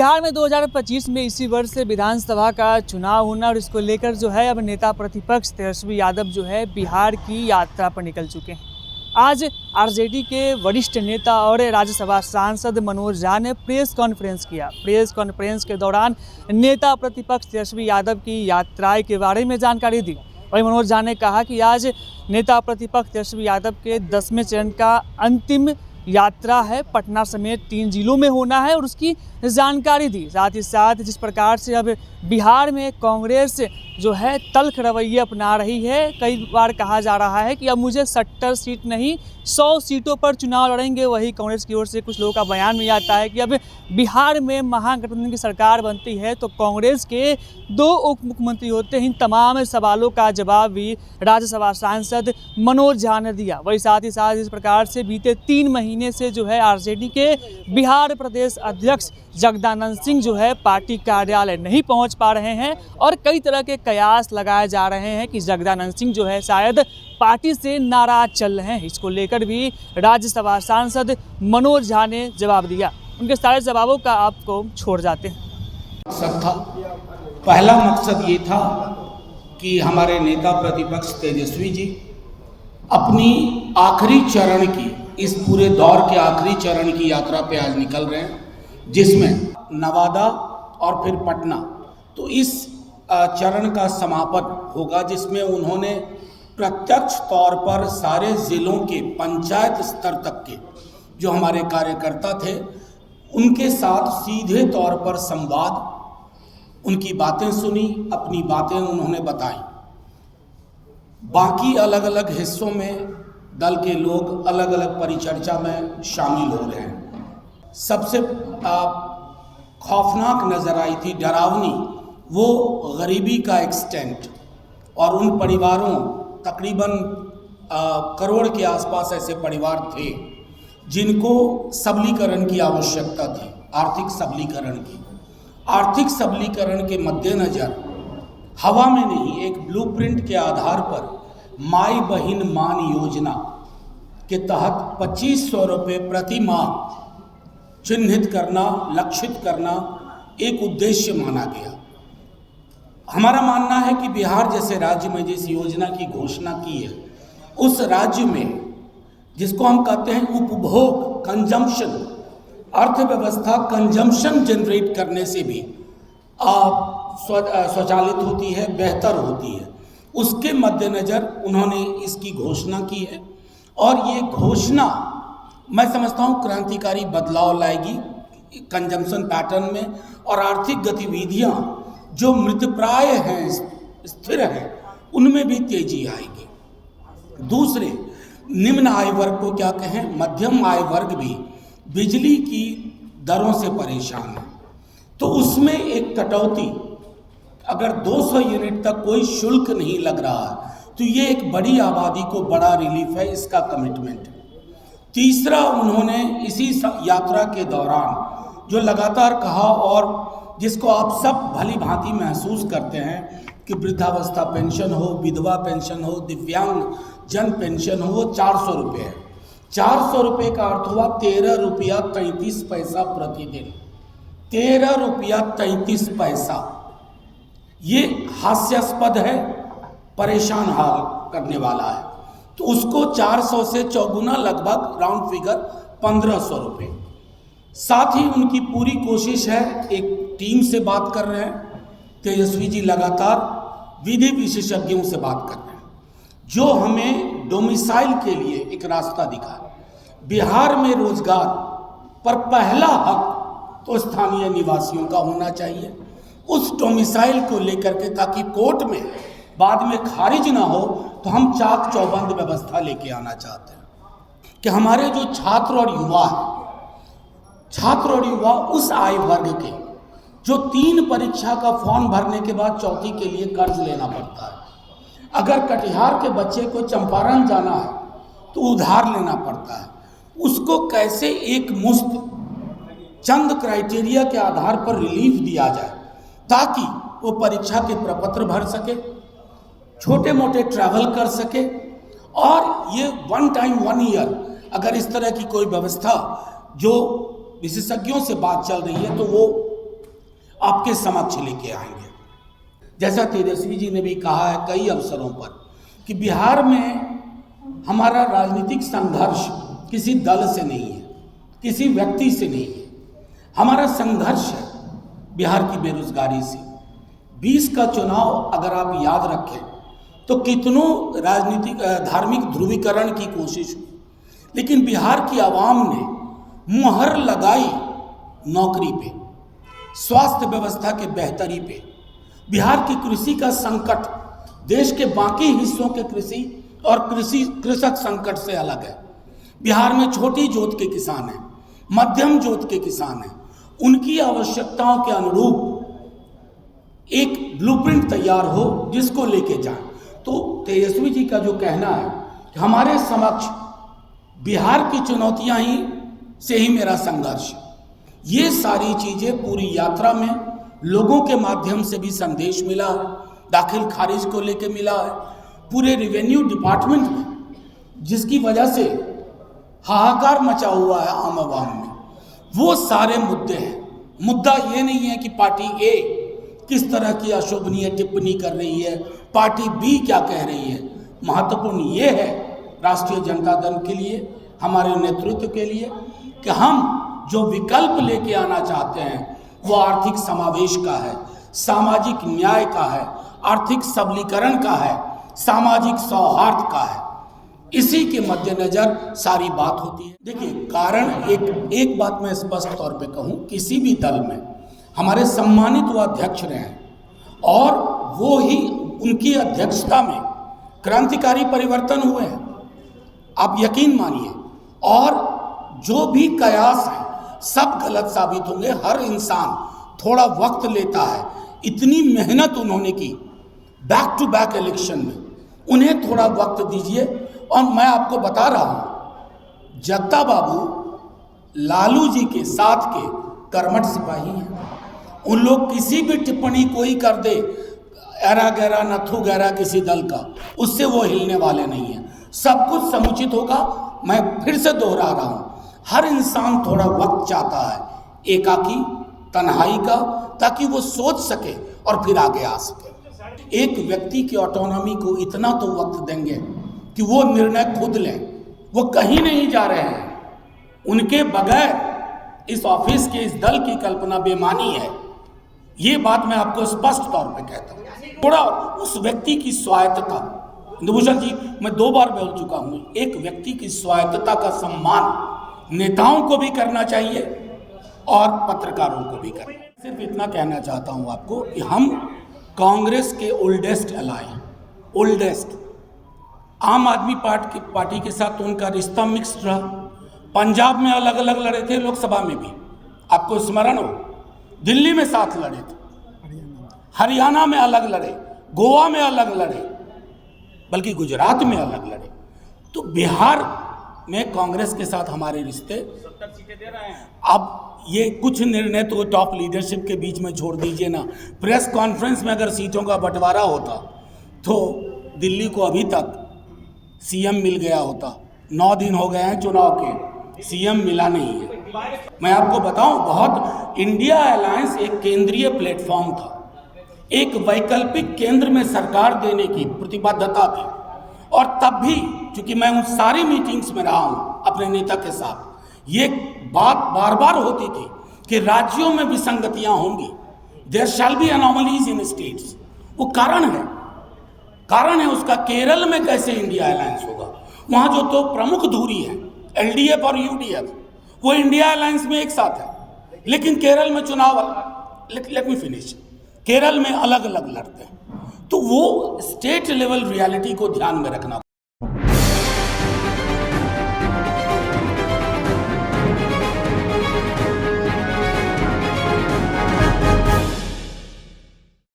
बिहार में 2025 में इसी वर्ष से विधानसभा का चुनाव होना और इसको लेकर जो है अब नेता प्रतिपक्ष तेजस्वी यादव जो है बिहार की यात्रा पर निकल चुके हैं। आज आरजेडी के वरिष्ठ नेता और राज्यसभा सांसद मनोज झा ने प्रेस कॉन्फ्रेंस किया। प्रेस कॉन्फ्रेंस के दौरान नेता प्रतिपक्ष तेजस्वी यादव की यात्रा के बारे में जानकारी दी। वहीं मनोज झा ने कहा कि आज नेता प्रतिपक्ष तेजस्वी यादव के 10वें चरण का अंतिम यात्रा है, पटना समेत 3 जिलों में होना है और उसकी जानकारी दी। साथ ही साथ जिस प्रकार से अब बिहार में कांग्रेस जो है तल्ख रवैया अपना रही है, कई बार कहा जा रहा है कि अब मुझे 70 सीट नहीं 100 सीटों पर चुनाव लड़ेंगे। वही कांग्रेस की ओर से कुछ लोगों का बयान भी आता है कि अब बिहार में महागठबंधन की सरकार बनती है तो कांग्रेस के 2 उप मुख्यमंत्री होते हैं। इन तमाम सवालों का जवाब भी राज्यसभा सांसद मनोज झा ने दिया। वही साथ ही साथ इस प्रकार से बीते 3 महीने से जो है आरजेडी के बिहार प्रदेश अध्यक्ष जगदानंद सिंह जो है पार्टी कार्यालय नहीं पहुंच पा रहे हैं और कई तरह के कयास लगाए जा रहे हैं कि जगदानंद सिंह जो है शायद पार्टी से नाराज चल रहे हैं। इसको लेकर भी राज्यसभा सांसद मनोज झा ने जवाब दिया। उनके सारे जवाबों का आपको छोड़ जाते हैं। पहला मकसद ये था कि हमारे नेता प्रतिपक्ष तेजस्वी जी अपनी आखिरी चरण की, इस पूरे दौर के आखिरी चरण की यात्रा पे आज निकल रहे हैं, जिसमें नवादा और फिर पटना, तो इस चरण का समापन होगा, जिसमें उन्होंने प्रत्यक्ष तौर पर सारे ज़िलों के पंचायत स्तर तक के जो हमारे कार्यकर्ता थे उनके साथ सीधे तौर पर संवाद, उनकी बातें सुनी, अपनी बातें उन्होंने बताई। बाकी अलग अलग हिस्सों में दल के लोग अलग अलग परिचर्चा में शामिल हो रहे हैं। सबसे खौफनाक नज़र आई थी, डरावनी, वो गरीबी का एक्सटेंट और उन परिवारों, तकरीबन करोड़ के आसपास ऐसे परिवार थे जिनको सबलीकरण की आवश्यकता थी, आर्थिक सबलीकरण की। आर्थिक सबलीकरण के मद्देनज़र हवा में नहीं, एक ब्लूप्रिंट के आधार पर माई बहिन मान योजना के तहत 2500 रुपये प्रति माह चिन्हित करना, लक्षित करना एक उद्देश्य माना गया। हमारा मानना है कि बिहार जैसे राज्य में जिस योजना की घोषणा की है, उस राज्य में जिसको हम कहते हैं उपभोग, कंजम्पशन, अर्थव्यवस्था कंजम्पशन जनरेट करने से भी स्वचालित होती है, बेहतर होती है। उसके मद्देनज़र उन्होंने इसकी घोषणा की है और ये घोषणा मैं समझता हूँ क्रांतिकारी बदलाव लाएगी कंजम्पशन पैटर्न में, और आर्थिक गतिविधियाँ जो मृतप्राय हैं, स्थिर हैं, उनमें भी तेजी आएगी। दूसरे, निम्न आय वर्ग को क्या कहें, मध्यम आय वर्ग भी बिजली की दरों से परेशान है, तो उसमें एक कटौती, अगर 200 यूनिट तक कोई शुल्क नहीं लग रहा है तो ये एक बड़ी आबादी को बड़ा रिलीफ है, इसका कमिटमेंट है। तीसरा, उन्होंने इसी यात्रा के दौरान जो लगातार कहा और जिसको आप सब भली भांति महसूस करते हैं कि वृद्धावस्था पेंशन हो, विधवा पेंशन हो, दिव्यांग जन पेंशन हो, वो 400 रुपये है। 400 रुपये का अर्थ हुआ 13 रुपया 33 पैसा प्रतिदिन। 13 रुपया 33 पैसा, ये हास्यास्पद है, परेशान हाल करने वाला है। तो उसको 400 से चौगुना, लगभग राउंड फिगर 1500 रुपये। साथ ही उनकी पूरी कोशिश है, एक टीम से बात कर रहे हैं तेजस्वी जी, लगातार विधि विशेषज्ञों से बात कर रहे हैं जो हमें डोमिसाइल के लिए एक रास्ता दिखा। बिहार में रोजगार पर पहला हक तो स्थानीय निवासियों का होना चाहिए, उस डोमिसाइल को लेकर के, ताकि कोर्ट में बाद में खारिज ना हो, तो हम चाक चौबंद व्यवस्था लेके आना चाहते हैं कि हमारे जो छात्र और युवा हैं, छात्र और युवा उस आय वर्ग के जो 3 परीक्षा का फॉर्म भरने के बाद चौथी के लिए कर्ज लेना पड़ता है, अगर कटिहार के बच्चे को चंपारण जाना है तो उधार लेना पड़ता है, उसको कैसे एक मुश्त चंद क्राइटेरिया के आधार पर रिलीफ दिया जाए ताकि वो परीक्षा के प्रपत्र भर सके, छोटे मोटे ट्रैवल कर सके, और ये 1 टाइम 1 ईयर अगर इस तरह की कोई व्यवस्था, जो विशेषज्ञों से बात चल रही है, तो वो आपके समक्ष लेके आएंगे। जैसा तेजस्वी जी ने भी कहा है कई अवसरों पर कि बिहार में हमारा राजनीतिक संघर्ष किसी दल से नहीं है, किसी व्यक्ति से नहीं है। हमारा संघर्ष है बिहार की बेरोजगारी से। 20 का चुनाव अगर आप याद रखें तो कितनों राजनीतिक धार्मिक ध्रुवीकरण की कोशिश हुई, लेकिन बिहार की आवाम ने मुहर लगाई नौकरी पे, स्वास्थ्य व्यवस्था के बेहतरी पे। बिहार की कृषि का संकट देश के बाकी हिस्सों के कृषि और कृषक संकट से अलग है। बिहार में छोटी जोत के किसान हैं, मध्यम जोत के किसान हैं, उनकी आवश्यकताओं के अनुरूप एक ब्लूप्रिंट तैयार हो जिसको लेके जाएं। तो तेजस्वी जी का जो कहना है कि हमारे समक्ष बिहार की चुनौतियां ही से ही मेरा संघर्ष है, ये सारी चीजें पूरी यात्रा में लोगों के माध्यम से भी संदेश मिला है, दाखिल खारिज को लेके मिला है, पूरे रेवेन्यू डिपार्टमेंट में, जिसकी वजह से हाहाकार मचा हुआ है आम आवाम में। वो सारे मुद्दे हैं। मुद्दा ये नहीं है कि पार्टी ए किस तरह की अशोभनीय टिप्पणी कर रही है, पार्टी बी क्या कह रही है। महत्वपूर्ण ये है राष्ट्रीय जनता दल के लिए, हमारे नेतृत्व के लिए, कि हम जो विकल्प लेके आना चाहते हैं वो आर्थिक समावेश का है, सामाजिक न्याय का है, आर्थिक सबलीकरण का है, सामाजिक सौहार्द का है। इसी के मद्देनजर सारी बात होती है। देखिए, कारण एक बात मैं स्पष्ट तौर पे कहूँ, किसी भी दल में हमारे सम्मानित वो अध्यक्ष रहे हैं और वो ही उनकी अध्यक्षता में क्रांतिकारी परिवर्तन हुए हैं, आप यकीन मानिए। और जो भी कयास है सब गलत साबित होंगे। हर इंसान थोड़ा वक्त लेता है। इतनी मेहनत उन्होंने की बैक टू बैक इलेक्शन में, उन्हें थोड़ा वक्त दीजिए। और मैं आपको बता रहा हूं, जगता बाबू लालू जी के साथ के कर्मठ सिपाही हैं। उन लोग किसी भी टिप्पणी कोई कर दे, एरा गहरा नथु गहरा किसी दल का, उससे वो हिलने वाले नहीं हैं। सब कुछ समुचित होगा। मैं फिर से दोहरा रहा हूं, हर इंसान थोड़ा वक्त चाहता है, एकाकी तन्हाई का, ताकि वो सोच सके और फिर आगे आ सके। एक व्यक्ति की ऑटोनॉमी को इतना तो वक्त देंगे कि वो निर्णय खुद लें। वो कहीं नहीं जा रहे हैं, उनके बगैर इस ऑफिस के, इस दल की कल्पना बेमानी है। ये बात मैं आपको स्पष्ट तौर पे कहता हूँ। थोड़ा उस व्यक्ति की स्वायत्तता, इंदुभूषण जी मैं 2 बार बोल चुका हूँ, एक व्यक्ति की स्वायत्तता का सम्मान नेताओं को भी करना चाहिए और पत्रकारों को भी करना। सिर्फ इतना कहना चाहता हूँ आपको कि हम कांग्रेस के ओल्डेस्ट एलाय, ओल्डेस्ट, आम आदमी पार्टी के साथ तो उनका रिश्ता मिक्स्ड रहा। पंजाब में अलग अलग लड़े थे, लोकसभा में भी, आपको स्मरण हो, दिल्ली में साथ लड़े थे, हरियाणा में अलग लड़े, गोवा में अलग लड़े, बल्कि गुजरात में अलग लड़े। तो बिहार में कांग्रेस के साथ हमारे रिश्ते 70 सीटें दे रहे हैं। अब ये कुछ निर्णय तो टॉप लीडरशिप के बीच में छोड़ दीजिए ना। प्रेस कॉन्फ्रेंस में अगर सीटों का बंटवारा होता तो दिल्ली को अभी तक सीएम मिल गया होता। 9 दिन हो गए हैं चुनाव के, सीएम मिला नहीं है। मैं आपको बताऊं, बहुत इंडिया अलायंस एक केंद्रीय प्लेटफॉर्म था, एक वैकल्पिक केंद्र में सरकार देने की प्रतिबद्धता थी। और तब भी चूंकि मैं उन सारी मीटिंग्स में रहा हूं अपने नेता के साथ, ये बात बार बार होती थी कि राज्यों में विसंगतियां होंगी, there shall be anomalies in states. वो कारण है उसका। केरल में कैसे इंडिया अलायंस होगा? वहां जो तो प्रमुख धुरी है एलडीएफ और यूडीएफ, वो इंडिया अलायंस में एक साथ है, लेकिन केरल में चुनाव, लेट मी फिनिश, केरल में अलग अलग लड़ते हैं। तो वो स्टेट लेवल रियलिटी को ध्यान में रखना